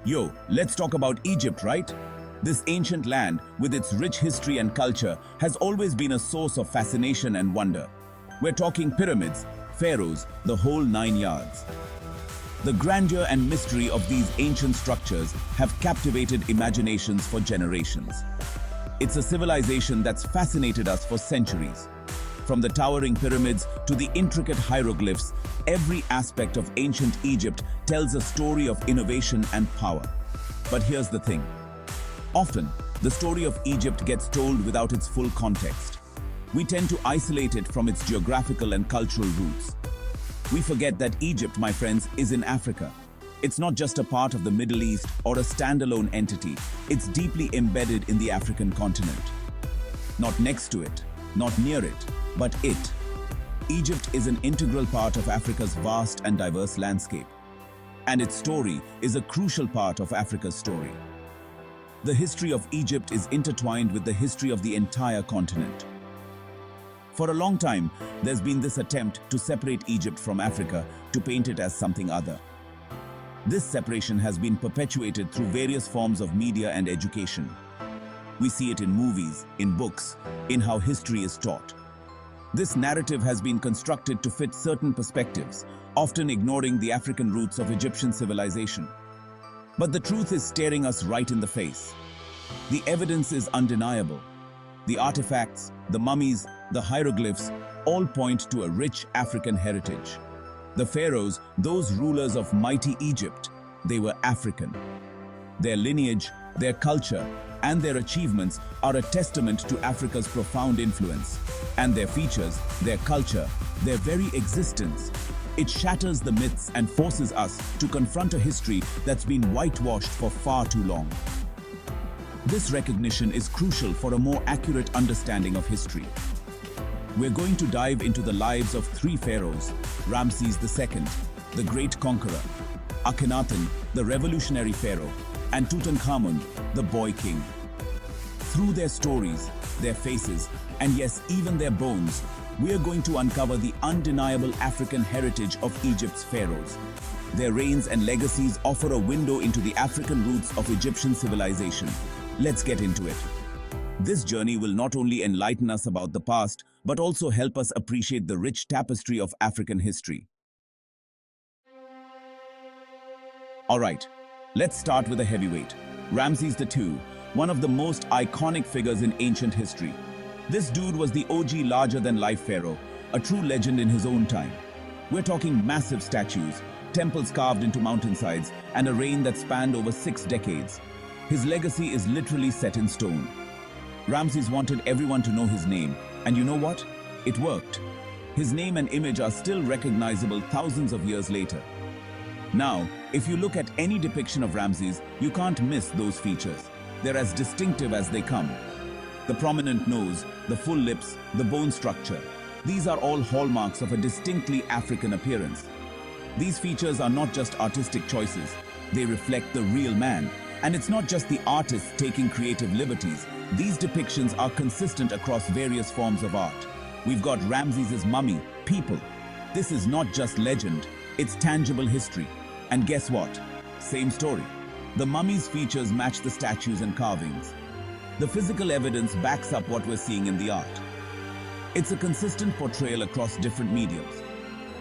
Yo, let's talk about Egypt, right? This ancient land, with its rich history and culture, has always been a source of fascination and wonder. We're talking pyramids, pharaohs, the whole 9 yards. The grandeur and mystery of these ancient structures have captivated imaginations for generations. It's a civilization that's fascinated us for centuries. From the towering pyramids to the intricate hieroglyphs, every aspect of ancient Egypt tells a story of innovation and power. But here's the thing. Often, the story of Egypt gets told without its full context. We tend to isolate it from its geographical and cultural roots. We forget that Egypt, my friends, is in Africa. It's not just a part of the Middle East or a standalone entity. It's deeply embedded in the African continent. Not next to it, not near it, but it. Egypt is an integral part of Africa's vast and diverse landscape. And its story is a crucial part of Africa's story. The history of Egypt is intertwined with the history of the entire continent. For a long time, there's been this attempt to separate Egypt from Africa, to paint it as something other. This separation has been perpetuated through various forms of media and education. We see it in movies, in books, in how history is taught. This narrative has been constructed to fit certain perspectives, often ignoring the African roots of Egyptian civilization. But the truth is staring us right in the face. The evidence is undeniable. The artifacts, the mummies, the hieroglyphs all point to a rich African heritage. The pharaohs, those rulers of mighty Egypt, they were African. Their lineage, their culture, and their achievements are a testament to Africa's profound influence. And their features, their culture, their very existence, it shatters the myths and forces us to confront a history that's been whitewashed for far too long. This recognition is crucial for a more accurate understanding of history. We're going to dive into the lives of three pharaohs: Ramses II, the great conqueror; Akhenaten, the revolutionary pharaoh; and Tutankhamun, the boy king. Through their stories, their faces, and yes, even their bones, we are going to uncover the undeniable African heritage of Egypt's pharaohs. Their reigns and legacies offer a window into the African roots of Egyptian civilization. Let's get into it. This journey will not only enlighten us about the past, but also help us appreciate the rich tapestry of African history. Alright, let's start with a heavyweight, Ramses II, one of the most iconic figures in ancient history. This dude was the OG larger-than-life pharaoh, a true legend in his own time. We're talking massive statues, temples carved into mountainsides, and a reign that spanned over 6 decades. His legacy is literally set in stone. Ramses wanted everyone to know his name, and you know what? It worked. His name and image are still recognizable thousands of years later. Now, if you look at any depiction of Ramses, you can't miss those features. They're as distinctive as they come. The prominent nose, the full lips, the bone structure. These are all hallmarks of a distinctly African appearance. These features are not just artistic choices. They reflect the real man. And it's not just the artists taking creative liberties. These depictions are consistent across various forms of art. We've got Ramses' mummy, people. This is not just legend, it's tangible history. And guess what? Same story. The mummy's features match the statues and carvings. The physical evidence backs up what we're seeing in the art. It's a consistent portrayal across different mediums.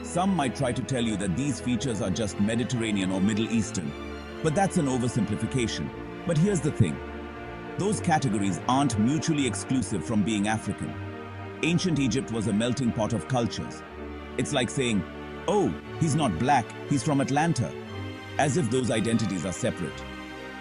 Some might try to tell you that these features are just Mediterranean or Middle Eastern, but that's an oversimplification. But here's the thing. Those categories aren't mutually exclusive from being African. Ancient Egypt was a melting pot of cultures. It's like saying, oh, he's not black, he's from Atlanta. As if those identities are separate.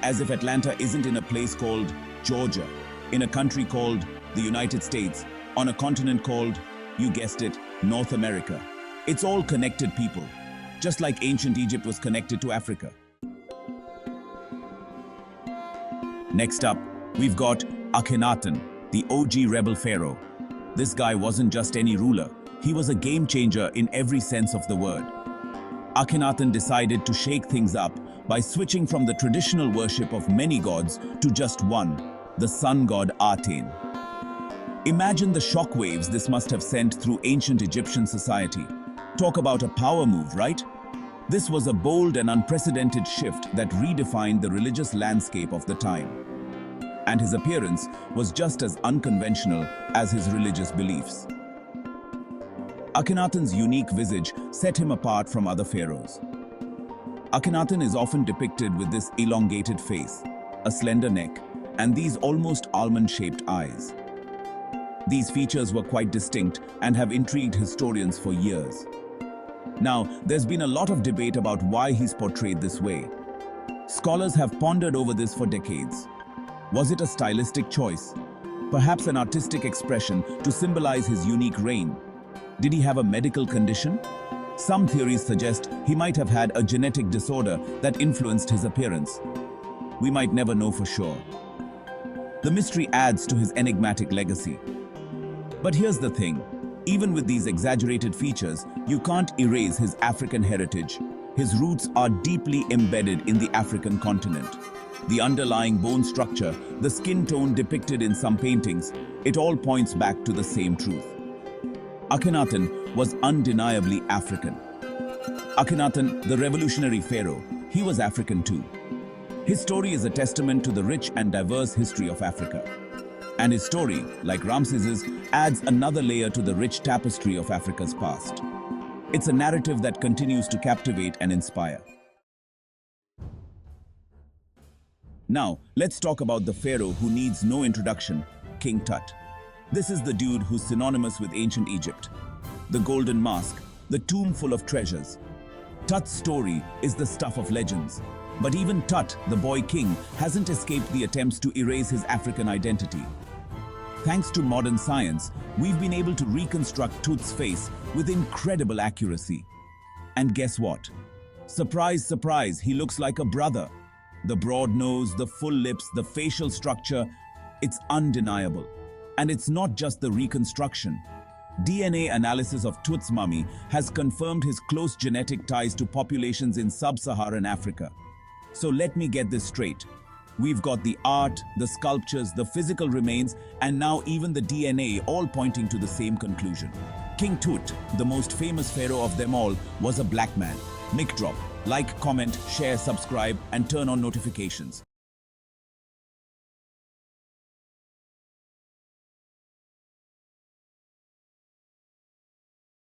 As if Atlanta isn't in a place called Georgia, in a country called the United States, on a continent called, you guessed it, North America. It's all connected people, just like ancient Egypt was connected to Africa. Next up, we've got Akhenaten, the OG rebel pharaoh. This guy wasn't just any ruler, he was a game changer in every sense of the word. Akhenaten decided to shake things up by switching from the traditional worship of many gods to just one, the sun god Aten. Imagine the shockwaves this must have sent through ancient Egyptian society. Talk about a power move, right? This was a bold and unprecedented shift that redefined the religious landscape of the time. And his appearance was just as unconventional as his religious beliefs. Akhenaten's unique visage set him apart from other pharaohs. Akhenaten is often depicted with this elongated face, a slender neck, and these almost almond-shaped eyes. These features were quite distinct and have intrigued historians for years. Now, there's been a lot of debate about why he's portrayed this way. Scholars have pondered over this for decades. Was it a stylistic choice? Perhaps an artistic expression to symbolize his unique reign? Did he have a medical condition? Some theories suggest he might have had a genetic disorder that influenced his appearance. We might never know for sure. The mystery adds to his enigmatic legacy. But here's the thing. Even with these exaggerated features, you can't erase his African heritage. His roots are deeply embedded in the African continent. The underlying bone structure, the skin tone depicted in some paintings, it all points back to the same truth. Akhenaten was undeniably African. Akhenaten, the revolutionary pharaoh, he was African too. His story is a testament to the rich and diverse history of Africa. And his story, like Ramses's, adds another layer to the rich tapestry of Africa's past. It's a narrative that continues to captivate and inspire. Now, let's talk about the pharaoh who needs no introduction, King Tut. This is the dude who's synonymous with ancient Egypt. The golden mask, the tomb full of treasures. Tut's story is the stuff of legends. But even Tut, the boy king, hasn't escaped the attempts to erase his African identity. Thanks to modern science, we've been able to reconstruct Tut's face with incredible accuracy. And guess what? Surprise, surprise, he looks like a brother. The broad nose, the full lips, the facial structure, it's undeniable. And it's not just the reconstruction. DNA analysis of Tut's mummy has confirmed his close genetic ties to populations in sub-Saharan Africa. So let me get this straight. We've got the art, the sculptures, the physical remains, and now even the DNA all pointing to the same conclusion. King Tut, the most famous pharaoh of them all, was a black man. Mic drop. Like, comment, share, subscribe, and turn on notifications.